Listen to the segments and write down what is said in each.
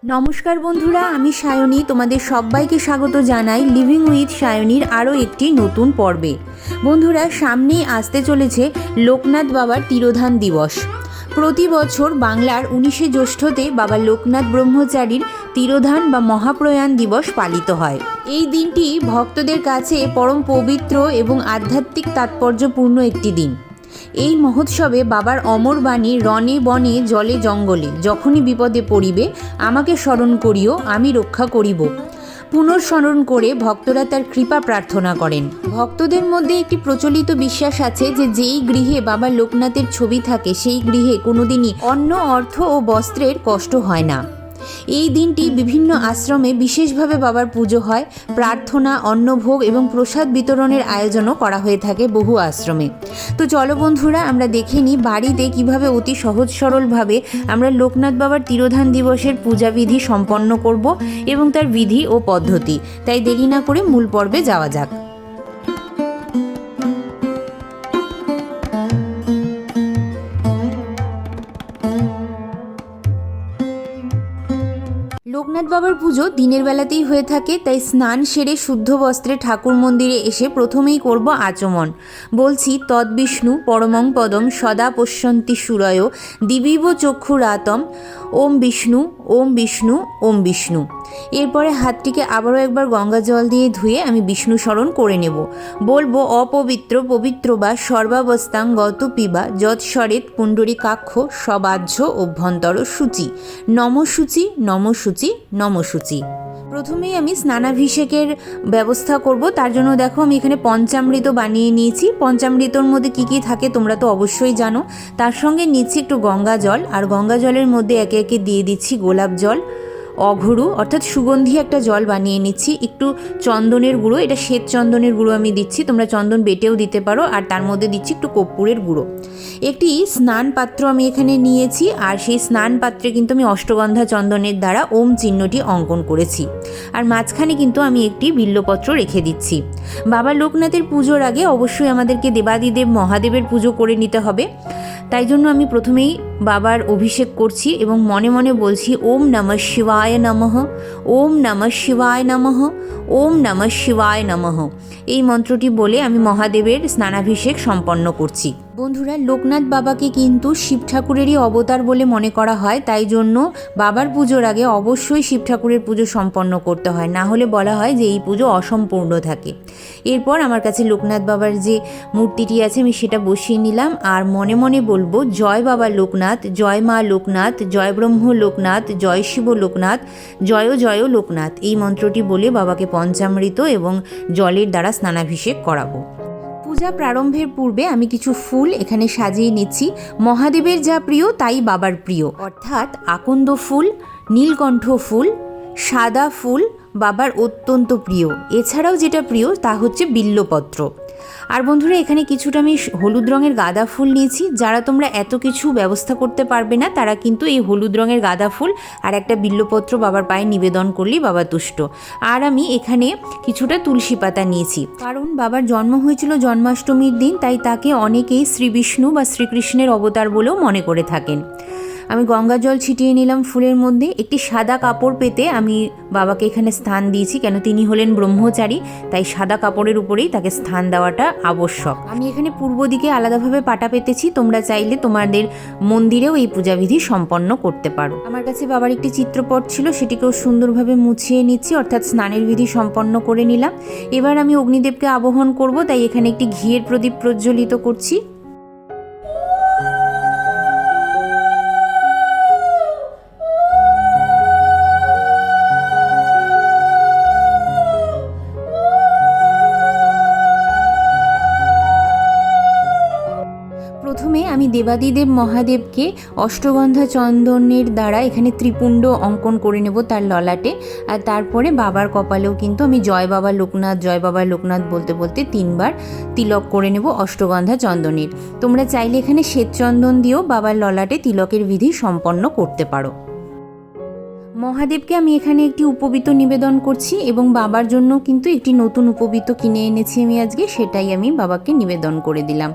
নমস্কার বন্ধুরা, আমি সায়নী। তোমাদের সবাইকে স্বাগত জানাই লিভিং উইথ সায়নীর আরও একটি নতুন পর্বে। বন্ধুরা, সামনেই আসতে চলেছে লোকনাথ বাবার তিরোধান দিবস। প্রতি বছর বাংলার 19শে জ্যৈষ্ঠতে বাবা লোকনাথ ব্রহ্মচারীর তিরোধান বা মহাপ্রয়াণ দিবস পালিত হয়। এই দিনটি ভক্তদের কাছে পরম পবিত্র এবং আধ্যাত্মিক তাৎপর্যপূর্ণ একটি দিন। এই মহোৎসবে বাবার অমর বাণী রণে বনে জলে জঙ্গলে যখনই বিপদে পড়িবে আমাকে স্মরণ করিও, আমি রক্ষা করিব পুনঃস্মরণ করে ভক্তরা তার কৃপা প্রার্থনা করেন। ভক্তদের মধ্যে একটি প্রচলিত বিশ্বাস আছে যে যেই গৃহে বাবা লোকনাথের ছবি থাকে সেই গৃহে কোনোদিনই অন্ন, অর্থ ও বস্ত্রের কষ্ট হয় না। এই দিনটি বিভিন্ন আশ্রমে বিশেষভাবে বাবার পুজো হয়। প্রার্থনা, অন্নভোগ এবং প্রসাদ বিতরণের আয়োজনও করা হয়ে থাকে বহু আশ্রমে। তো চলো বন্ধুরা, আমরা দেখে নিই বাড়িতে কিভাবে অতি সহজ সরলভাবে আমরা লোকনাথ বাবার তিরোধান দিবসের পূজাবিধি সম্পন্ন করব এবং তার বিধি ও পদ্ধতি। তাই দেরি না করে মূল পর্বে যাওয়া যাক। লোকনাথ বাবার পুজো দিনের বেলাতেই হয়ে থাকে, তাই স্নান সেরে শুদ্ধ বস্ত্রে ঠাকুর মন্দিরে এসে প্রথমেই করব আচমন। বলছি তদ্বিষ্ণু পরমং পদম সদা পশ্যন্তি সুরয় দিবিব চক্ষুরাতম ওম বিষ্ণু ওম বিষ্ণু ওম বিষ্ণু। এরপরে হাতটিকে আবারও একবার গঙ্গা জল দিয়ে ধুয়ে আমি বিষ্ণু স্মরণ করে নেব। বলবো অপবিত্র পবিত্র বা সর্বাবস্থাং গত পিবা যৎস্বরেত পুণ্ডরীকাক্ষ সবাহ্য অভ্যন্তর সূচি নমসূচি নমসূচি নমসূচি। প্রথমেই আমি স্নানাভিষেকের ব্যবস্থা করব। তার জন্য দেখো আমি এখানে পঞ্চামৃত বানিয়ে নিয়েছি। পঞ্চামৃতর মধ্যে কি কি থাকে তোমরা তো অবশ্যই জানো। তার সঙ্গে নিচ্ছি একটু গঙ্গা জল, আর গঙ্গা জলের মধ্যে একে একে দিয়ে দিচ্ছি গোলাপ জল, অঘরু অর্থাৎ সুগন্ধি একটা জল বানিয়ে নিচ্ছি, একটু চন্দনের গুঁড়ো, এটা শ্বেত চন্দনের গুঁড়ো আমি দিচ্ছি, তোমরা চন্দন বেটেও দিতে পারো, আর তার মধ্যে দিচ্ছি একটু কর্পূরের গুঁড়ো। একটি স্নান পাত্র আমি এখানে নিয়েছি, আর সেই স্নান পাত্রে কিন্তু আমি অষ্টগন্ধা চন্দনের দ্বারা ওম চিহ্নটি অঙ্কন করেছি, আর মাঝখানে কিন্তু আমি একটি বিল্লপত্র রেখে দিচ্ছি। বাবা লোকনাথের পুজোর আগে অবশ্যই আমাদেরকে দেবাদিদেব মহাদেবের পুজো করে নিতে হবে। তাই জন্য আমি প্রথমেই বাবার অভিষেক করছি এবং মনে মনে বলছি ওম নমঃ শিবায় নমঃ, ওম নমঃ শিবায় নমঃ, ওম নমঃ শিবায় নমঃ। এই মন্ত্রটি বলে আমি মহাদেবের স্নানাভিষেক সম্পন্ন করছি। বন্ধুরা, লোকনাথ বাবাকে কিন্তু শিব ঠাকুরেরই অবতার বলে মনে করা হয়, তাই জন্য বাবার পুজোর আগে অবশ্যই শিব ঠাকুরের পুজো সম্পন্ন করতে হয়, না হলে বলা হয় যে এই পুজো অসম্পূর্ণ থাকে। এরপর আমার কাছে লোকনাথ বাবার যে মূর্তিটি আছে আমি সেটা বসিয়ে নিলাম, আর মনে মনে বলবো জয় বাবা লোকনাথ, জয় মা লোকনাথ, জয় ব্রহ্ম লোকনাথ, জয় শিব লোকনাথ, জয় জয় লোকনাথ। এই মন্ত্রটি বলে বাবাকে পঞ্চামৃত এবং জলের দ্বারা স্নানাভিষেক করাবো। পূজা প্রারম্ভের পূর্বে আমি কিছু ফুল এখানে সাজিয়ে নিচ্ছি। মহাদেবের যা প্রিয় তাই বাবার প্রিয়, অর্থাৎ আকন্দ ফুল, নীলকণ্ঠ ফুল, সাদা ফুল বাবার অত্যন্ত প্রিয়। এছাড়াও যেটা প্রিয় তা হচ্ছে বিল্লপত্র। আর বন্ধুরা, এখানে কিছুটা আমি হলুদ রঙের গাঁদা ফুল নিয়েছি। যারা তোমরা এত কিছু ব্যবস্থা করতে পারবে না তারা কিন্তু এই হলুদ রঙের গাঁদা ফুল আর একটা বিল্লপত্র বাবার পায়ে নিবেদন করলেই বাবা তুষ্ট। আর আমি এখানে কিছুটা তুলসী পাতা নিয়েছি, কারণ বাবার জন্ম হয়েছিল জন্মাষ্টমীর দিন, তাই তাকে অনেকেই শ্রী বিষ্ণু বা শ্রীকৃষ্ণের অবতার বলেও মনে করে থাকেন। আমি গঙ্গা জল ছিটিয়ে নিলাম ফুলের মধ্যে। একটি সাদা কাপড় পেতে আমি বাবাকে এখানে স্থান দিয়েছি, কেন তিনি হলেন ব্রহ্মচারী, তাই সাদা কাপড়ের উপরেই তাকে স্থান দেওয়াটা আবশ্যক। আমি এখানে পূর্ব দিকে আলাদাভাবে পাটা পেতেছি, তোমরা চাইলে তোমাদের মন্দিরেও এই পূজাবিধি সম্পন্ন করতে পারো। আমার কাছে বাবার একটি চিত্রপট ছিল, সেটিকেও সুন্দরভাবে মুছিয়ে নিচ্ছি, অর্থাৎ স্নানের বিধি সম্পন্ন করে নিলাম। এবার আমি অগ্নিদেবকে আবাহন করব, তাই এখানে একটি ঘিয়ের প্রদীপ প্রজ্বলিত করছি। প্রথমে আমি দেবাদিদেব মহাদেবকে অষ্টগন্ধা চন্দনের দ্বারা এখানে ত্রিপুণ্ড অঙ্কন করে নেব তার ললাটে, আর তারপরে বাবার কপালেও কিন্তু আমি জয় বাবা লোকনাথ, জয় বাবা লোকনাথ বলতে বলতে 3 বার তিলক করে নেব অষ্টগন্ধা চন্দনের। তোমরা চাইলে এখানে শ্বেত চন্দন দিয়েও বাবার ললাটে তিলকের বিধি সম্পন্ন করতে পারো। মহাদেবকে আমি এখানে একটি উপবীত নিবেদন করছি এবং বাবার জন্য কিন্তু একটি নতুন উপবীত কিনে এনেছি আমি আজকে, সেটাই আমি বাবাকে নিবেদন করে দিলাম।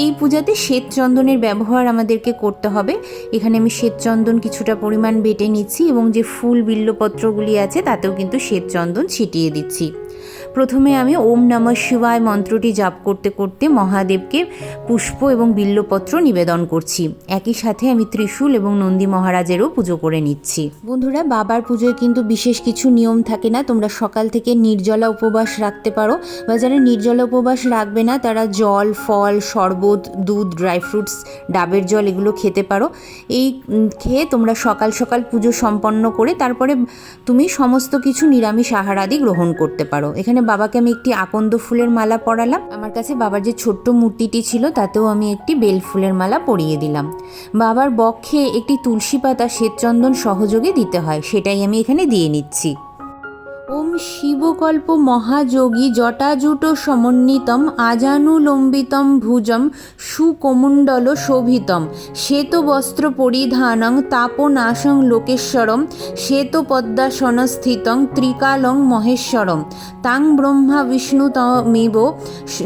এই পূজাতে শ্বেত চন্দনের ব্যবহার আমাদেরকে করতে হবে। এখানে আমি শ্বেত চন্দন কিছুটা পরিমাণ বেটে নিচ্ছি এবং যে ফুল বিল্লপত্রগুলি আছে তাতেও কিন্তু শ্বেত চন্দন ছিটিয়ে দিচ্ছি। প্রথমে আমি ওম নমঃ শিবায় মন্ত্রটি জাপ করতে করতে মহাদেবকে পুষ্প এবং বিল্লপত্র নিবেদন করছি। একই সাথে আমি ত্রিশূল এবং নন্দী মহারাজেরও পুজো করে নিচ্ছি। বন্ধুরা, বাবার পুজোয় কিন্তু বিশেষ কিছু নিয়ম থাকে না। তোমরা সকাল থেকে নির্জলা উপবাস রাখতে পারো, বা যারা নির্জলা উপবাস রাখবে না তারা জল, ফল, শরবত, দুধ, ড্রাই ফ্রুটস, ডাবের জল এগুলো খেতে পারো। এই খেয়ে তোমরা সকাল সকাল পুজো সম্পন্ন করে তারপরে তুমি সমস্ত কিছু নিরামিষ আহারাদি গ্রহণ করতে পারো। এখানে বাবাকে আমি একটি আকন্দ ফুলের মালা পরালাম। আমার কাছে বাবার যে ছোট্ট মূর্তিটি ছিল তাতেও আমি একটি বেল ফুলের মালা পরিয়ে দিলাম। বাবার বক্ষে একটি তুলসী পাতা শ্বেতচন্দন সহযোগে দিতে হয়, সেটাই আমি এখানে দিয়ে নিচ্ছি। ওম শিবকল্প মহাযোগী জটাজুট সমন্বিতম আজানুলম্বিতম ভুজম সুকোমণ্ডল শোভিতম শ্বেতবস্ত্র পরিধানং তাপনাশং লোকেশ্বরম শ্বেতপদ্মাসনস্থিতং ত্রিকালং মহেশ্বরম তাং ব্রহ্মা বিষ্ণুতমেব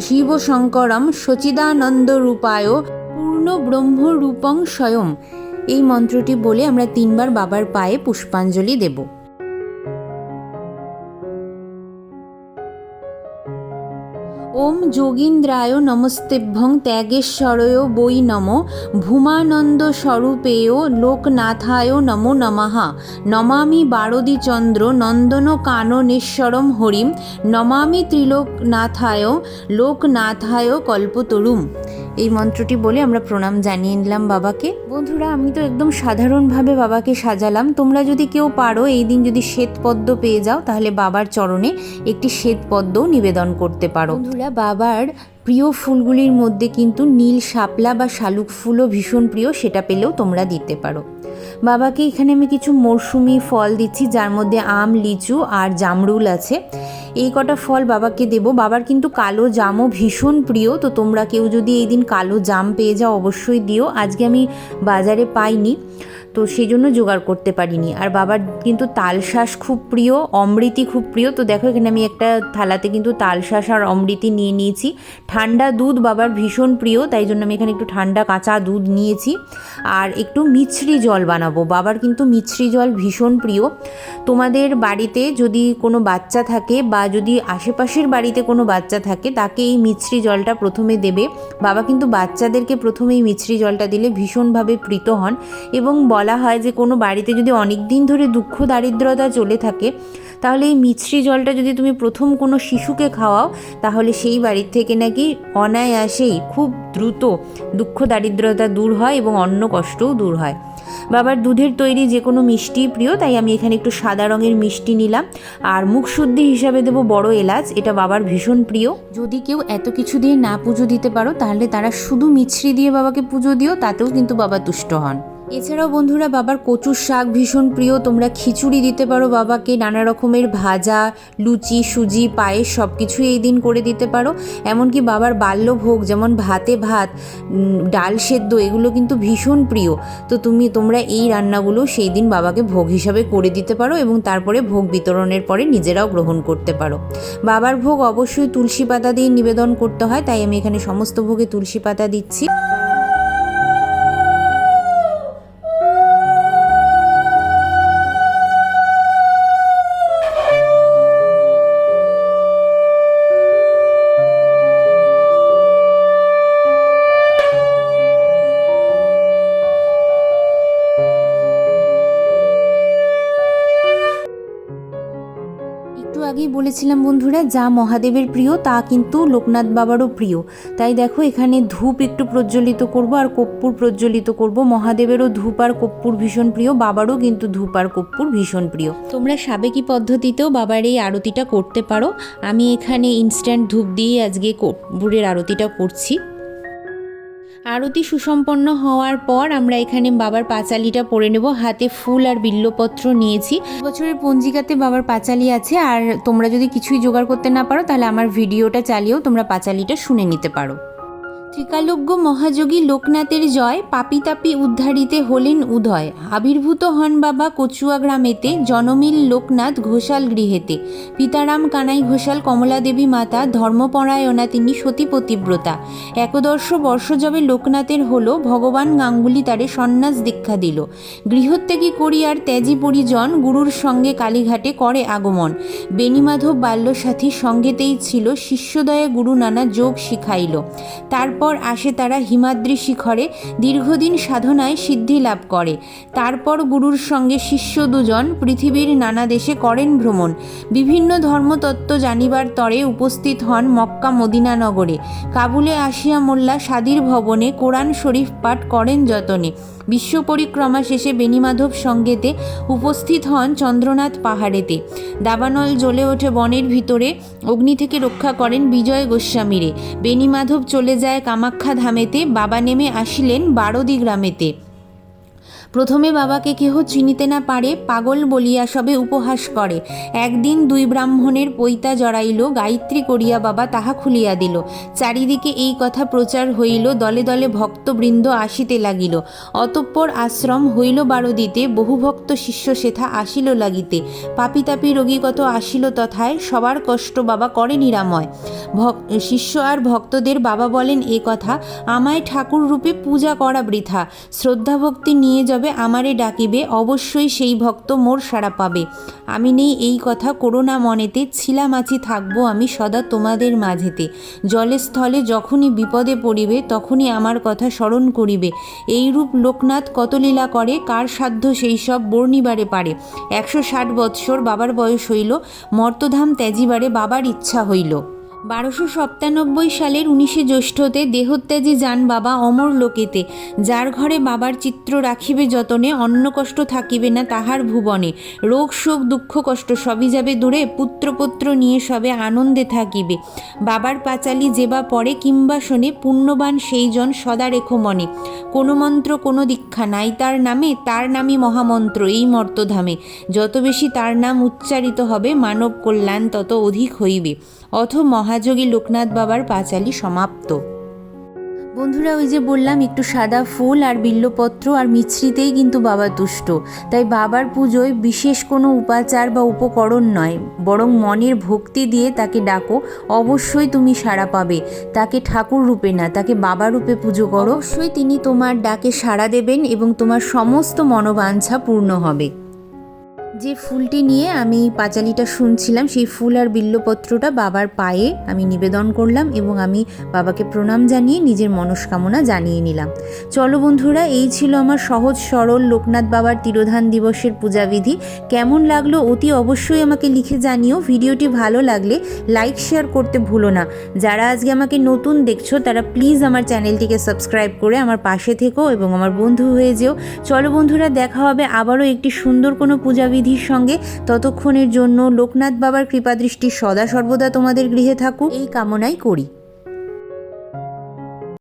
শিবশঙ্করম সচিদানন্দরূপায় পূর্ণ ব্রহ্মরূপং স্বয়ং। এই মন্ত্রটি বলে আমরা 3 বার বাবার পায়ে পুষ্পাঞ্জলি দেব। ওম যোগীন্দ্রায় নমস্তেভ্যং ত্যাগেশ্বরয় বৈ নমো ভূমানন্দ স্বরূপেয় লোকনাথায় নমো নমঃ নমামি বারদীচন্দ্র নন্দন কাননেশ্বরম হরিম নমামি ত্রিলোকনাথায় লোকনাথায় কল্পতরুম। এই মন্ত্রটি বলে আমরা প্রণাম জানিয়ে নিলাম বাবাকে। বন্ধুরা, আমি তো একদম সাধারণভাবে বাবাকে সাজালাম। তোমরা যদি কেউ পারো এই দিন যদি শ্বেতপদ্ম পেয়ে যাও তাহলে বাবার চরণে একটি শ্বেতপদ্মও নিবেদন করতে পারো। বন্ধুরা, বাবার প্রিয় ফুলগুলির মধ্যে কিন্তু নীল শাপলা বা শালুক ফুলও ভীষণ প্রিয়, সেটা পেলেও তোমরা দিতে পারো। বাবাকে এখানে আমি কিছু মরশুমি ফল দিচ্ছি, যার মধ্যে আম, লিচু আর জামরুল আছে। এই কটা ফল বাবাকে দেব। বাবার কিন্তু কালো জামও ভীষণ প্রিয়, তো তোমরা কেউ যদি এই দিন কালো জাম পেয়ে যাও অবশ্যই দিও। আজকে আমি বাজারে পাইনি, তো সেই জন্য জোগাড় করতে পারিনি। আর বাবার কিন্তু তালশাঁস খুব প্রিয়, অমৃতি খুব প্রিয়। তো দেখো এখানে আমি একটা থালাতে কিন্তু তালশাঁস আর অমৃতি নিয়ে নিয়েছি। ঠান্ডা দুধ বাবার ভীষণ প্রিয়, তাই জন্য আমি এখানে একটু ঠান্ডা কাঁচা দুধ নিয়েছি। আর একটু মিছরি জল বানাবো। বাবার কিন্তু মিছরি জল ভীষণ প্রিয়। তোমাদের বাড়িতে যদি কোনো বাচ্চা থাকে বা যদি আশেপাশের বাড়িতে কোনো বাচ্চা থাকে তাকে এই মিছরি জলটা প্রথমে দেবে। বাবা কিন্তু বাচ্চাদেরকে প্রথমে এই মিছরি জলটা দিলে ভীষণভাবে প্রীত হন। এবং বলা হয় যে কোনো বাড়িতে যদি অনেক দিন ধরে দুঃখ দারিদ্রতা চলে থাকে তাহলে এই মিছরি জলটা যদি তুমি প্রথম কোনো শিশুকে খাওয়াও তাহলে সেই বাড়ির থেকে নাকি অনায়াসেই খুব দ্রুত দুঃখ দারিদ্রতা দূর হয় এবং অন্ন কষ্টও দূর হয়। বাবার দুধের তৈরি যে কোনো মিষ্টি প্রিয়, তাই আমি এখানে একটু সাদা রঙের মিষ্টি নিলাম। আর মুখশুদ্ধি হিসাবে দেবো বড় এলাচ, এটা বাবার ভীষণ প্রিয়। যদি কেউ এত কিছু দিয়ে না পুজো দিতে পারো তাহলে তারা শুধু মিছরি দিয়ে বাবাকে পুজো দিও, তাতেও কিন্তু বাবা তুষ্ট হন। এছাড়াও বন্ধুরা, বাবার কচুর শাক ভীষণ প্রিয়। তোমরা খিচুড়ি দিতে পারো বাবাকে, নানা রকমের ভাজা, লুচি, সুজি, পায়েস সব কিছুই এই দিন করে দিতে পারো। এমনকি বাবার বাল্যভোগ যেমন ভাতে ভাত, ডাল সেদ্ধ, এগুলো কিন্তু ভীষণ প্রিয়। তো তোমরা এই রান্নাগুলো সেই দিন বাবাকে ভোগ হিসাবে করে দিতে পারো এবং তারপরে ভোগ বিতরণের পরে নিজেরাও গ্রহণ করতে পারো। বাবার ভোগ অবশ্যই তুলসী পাতা দিয়ে নিবেদন করতে হয়, তাই আমি এখানে সমস্ত ভোগে তুলসী পাতা দিচ্ছি। আগেই বলেছিলাম বন্ধুরা, যা মহাদেবের প্রিয় তা কিন্তু লোকনাথ বাবারও প্রিয়। তাই দেখো এখানে ধূপ একটু প্রজ্বলিত করব আর কর্পূর প্রজ্বলিত করব। মহাদেবেরও ধূপ আর কর্পূর ভীষণ প্রিয়, বাবারও কিন্তু ধূপ আর কর্পূর ভীষণ প্রিয়। তোমরা সাবেকি পদ্ধতিতেও বাবার এই আরতিটা করতে পারো। আমি এখানে ইনস্ট্যান্ট ধূপ দিয়ে আজকে কর্পূরের আরতিটা করছি। আরতি সুসম্পন্ন হওয়ার পর আমরা এখানে বাবার পাঁচালিটা পরে নেব। হাতে ফুল আর বিল্লপত্র নিয়েছি। বছরের পঞ্জিকাতে বাবার পাঁচালি আছে, আর তোমরা যদি কিছুই জোগাড় করতে না পারো তাহলে আমার ভিডিওটা চালিয়েও তোমরা পাঁচালিটা শুনে নিতে পারো। ত্রিকালজ্ঞ মহাযোগী লোকনাথের জয়, পাপি তাপি উদ্ধারিতে হলেন উদয়। আবির্ভূত হন বাবা কচুয়া গ্রামেতে, জনমিল লোকনাথ ঘোষাল গৃহেতে। পিতারাম কানাই ঘোষাল, কমলা দেবী মাতা, ধর্মপরায়ণা তিনি, সতী পতিব্রতা। একদর্শ বর্ষ যবে লোকনাথের হলো, ভগবান গাঙ্গুলি তারে সন্ন্যাস দীক্ষা দিল। গৃহত্যাগী করি আর ত্যাজি পরিজন, গুরুর সঙ্গে কালীঘাটে করে আগমন। বেণীমাধব বাল্যসাথী সঙ্গেতেই ছিল, শিষ্যদয়ে গুরু নানা যোগ শিখাইল। তারপর আসে তারা হিমাদ্রি শিখরে, দীর্ঘদিন সাধনায় সিদ্ধি লাভ করে। তারপর গুরুর সঙ্গে শিষ্য দুজন পৃথিবীর নানা দেশে করেন ভ্রমণ। বিভিন্ন ধর্মতত্ত্ব জানিবার তরে উপস্থিত হন মক্কা মদিনা নগরে। কাবুলে আসিয়া মোল্লা সাদির ভবনে, কোরআন শরীফ পাঠ করেন যতনে। বিশ্ব পরিক্রমা শেষে বেণীমাধব সঙ্গেতে উপস্থিত হন চন্দ্রনাথ পাহাড়েতে। দাবানল জ্বলে ওঠে বনের ভিতরে, অগ্নি থেকে রক্ষা করেন বিজয় গোস্বামীরে। বেণীমাধব চলে যায় কামাখ্যা ধামেতে, বাবা নেমে আসিলেন বারদি গ্রামেতে। প্রথমে বাবাকে কেহ চিনিতে না পারে, পাগল বলিয়া সবে উপহাস করে। একদিন দুই ব্রাহ্মণের পৈতা জড়াইল, গায়ত্রী করিয়া বাবা তাহা খুলিয়া দিল। চারিদিকে এই কথা প্রচার হইল, দলে দলে ভক্তবৃন্দ আসিতে লাগিল। অতঃপর আশ্রম হইল বারদিতে, বহু ভক্ত শিষ্য সেথা আসিল লাগিতে। পাপি তাপি রোগী কত আসিল তথায়, সবার কষ্ট বাবা করে নিরাময়। শিষ্য আর ভক্তদের বাবা বলেন এ কথা, আমায় ঠাকুর রূপে পূজা করা বৃথা। শ্রদ্ধা ভক্তি নিয়ে যবে আমারে ডাকিবে, অবশ্যই সেই ভক্ত মোর সাড়া পাবে। আমি নেই এই কথা করো না মনেতে, ছিলাম আছি থাকবো আমি সদা তোমাদের মাঝেতে। জলে স্থলে যখনই বিপদে পড়িবে, তখনই আমার কথা স্মরণ করিবে। এইরূপ লোকনাথ কত লীলা করে, কার সাধ্য সেই সব বর্ণিবারে পারে। 160 বৎসর বাবার বয়স হইল, মর্তধাম ত্যাজিবারে বাবার ইচ্ছা হইল। 1297 সালের 19শে জ্যৈষ্ঠতে দেহত্যাজি যান বাবা অমর লোকেতে। যার ঘরে বাবার চিত্র রাখিবে যতনে, অন্ন কষ্ট থাকিবে না তাহার ভুবনে। রোগ শোক দুঃখ কষ্ট সবই যাবে দূরে, পুত্রপত্র নিয়ে সবে আনন্দে থাকিবে। বাবার পাঁচালি যেবা পড়ে কিংবা শোনে, পুণ্যবান সেই জন সদা রেখো মনে। কোনো মন্ত্র কোনো দীক্ষা নাই তার নামে, তার নামই মহামন্ত্র এই মর্তধামে। যত বেশি তার নাম উচ্চারিত হবে, মানব কল্যাণ তত অধিক হইবে। অথ মহাযোগী লোকনাথ বাবার পাঁচালি সমাপ্ত। বন্ধুরা, ওই যে বললাম একটু সাদা ফুল আর বিল্লপত্র আর মিছরিতেই কিন্তু বাবা তুষ্ট। তাই বাবার পুজোয় বিশেষ কোনো উপাচার বা উপকরণ নয়, বরং মনের ভক্তি দিয়ে তাকে ডাকো, অবশ্যই তুমি সাড়া পাবে। তাকে ঠাকুর রূপে না, তাকে বাবা রূপে পুজো করো, অবশ্যই তিনি তোমার ডাকে সাড়া দেবেন এবং তোমার সমস্ত মনোবাঞ্ছা পূর্ণ হবে। যে ফুলটি নিয়ে আমি পাঁচালিটা শুনছিলাম, সেই ফুল আর বিল্লপত্রটা বাবার পায়ে আমি নিবেদন করলাম এবং আমি বাবাকে প্রণাম জানিয়ে নিজের মনস্কামনা জানিয়ে নিলাম। চলো বন্ধুরা, এই ছিল আমার সহজ সরল লোকনাথ বাবার তিরোধান দিবসের পূজাবিধি। কেমন লাগলো অতি অবশ্যই আমাকে লিখে জানিও। ভিডিওটি ভালো লাগলে লাইক শেয়ার করতে ভুলো না। যারা আজকে আমাকে নতুন দেখছো তারা প্লিজ আমার চ্যানেলটিকে সাবস্ক্রাইব করে আমার পাশে থেকো এবং আমার বন্ধু হয়ে যেও। চলো বন্ধুরা, দেখা হবে আবারও একটি সুন্দর কোনো পূজাবিধির সঙ্গে। ততক্ষণের জন্য লোকনাথ বাবার কৃপাদৃষ্টি সদা সর্বদা তোমাদের গৃহে থাকুক, এই কামনাই করি।